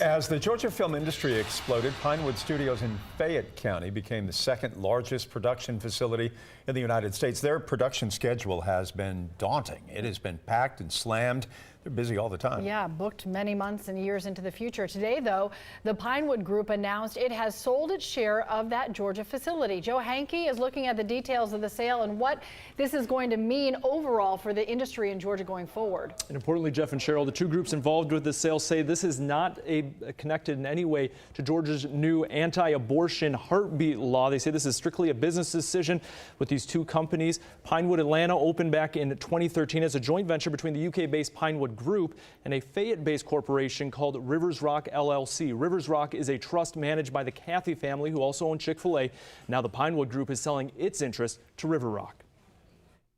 As the Georgia film industry exploded, Pinewood Studios in Fayette County became the second largest production facility in the United States. Their production schedule has been daunting. It has been packed and slammed. They're busy all the time. Yeah, booked many months and years into the future. Today, though, the Pinewood Group announced it has sold its share of that Georgia facility. Joe Hankey is looking at the details of the sale and what this is going to mean overall for the industry in Georgia going forward. And importantly, Jeff and Cheryl, the two groups involved with this sale say this is not connected in any way to Georgia's new anti-abortion heartbeat law. They say this is strictly a business decision with these two companies. Pinewood Atlanta opened back in 2013 as a joint venture between the UK-based Pinewood Group and a Fayette-based corporation called Rivers Rock LLC. Rivers Rock is a trust managed by the Cathy family, who also own Chick-fil-A. Now the Pinewood Group is selling its interest to River Rock.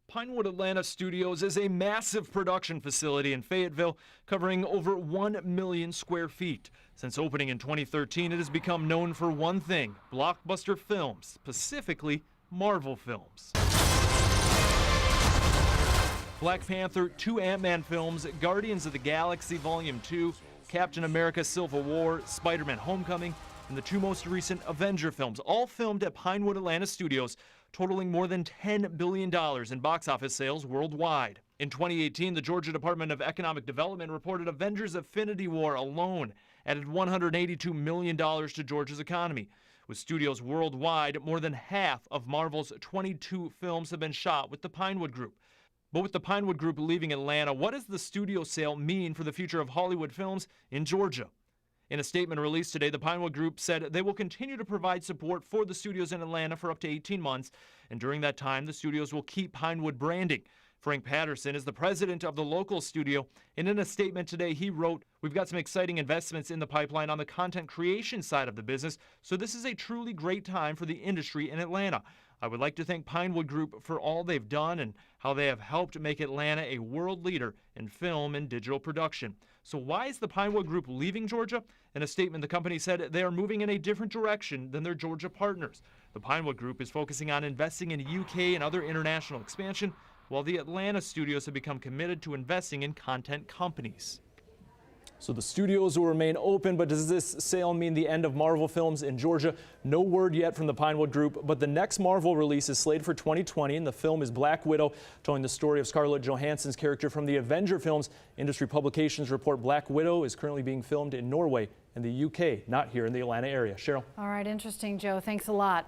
Pinewood Atlanta Studios is a massive production facility in Fayetteville covering over 1 million square feet. Since opening in 2013, it has become known for one thing: blockbuster films, specifically Marvel films. Black Panther, 2 Ant-Man films, Guardians of the Galaxy Volume 2, Captain America Civil War, Spider-Man Homecoming, and the 2 most recent Avenger films, all filmed at Pinewood Atlanta Studios, totaling more than $10 billion in box office sales worldwide. In 2018, the Georgia Department of Economic Development reported Avengers: Infinity War alone added $182 million to Georgia's economy. With studios worldwide, more than half of Marvel's 22 films have been shot with the Pinewood Group. But with the Pinewood Group leaving Atlanta, what does the studio sale mean for the future of Hollywood films in Georgia? In a statement released today, the Pinewood Group said they will continue to provide support for the studios in Atlanta for up to 18 months, and during that time, the studios will keep Pinewood branding. Frank Patterson is the president of the local studio, and in a statement today, he wrote, "We've got some exciting investments in the pipeline on the content creation side of the business, so this is a truly great time for the industry in Atlanta. I would like to thank Pinewood Group for all they've done and how they have helped make Atlanta a world leader in film and digital production." So why is the Pinewood Group leaving Georgia? In a statement, the company said they are moving in a different direction than their Georgia partners. The Pinewood Group is focusing on investing in UK and other international expansion, while the Atlanta studios have become committed to investing in content companies. So the studios will remain open, but does this sale mean the end of Marvel films in Georgia? No word yet from the Pinewood Group, but the next Marvel release is slated for 2020, and the film is Black Widow, telling the story of Scarlett Johansson's character from the Avenger films. Industry publications report Black Widow is currently being filmed in Norway and the UK, not here in the Atlanta area. Cheryl. All right, interesting, Joe. Thanks a lot.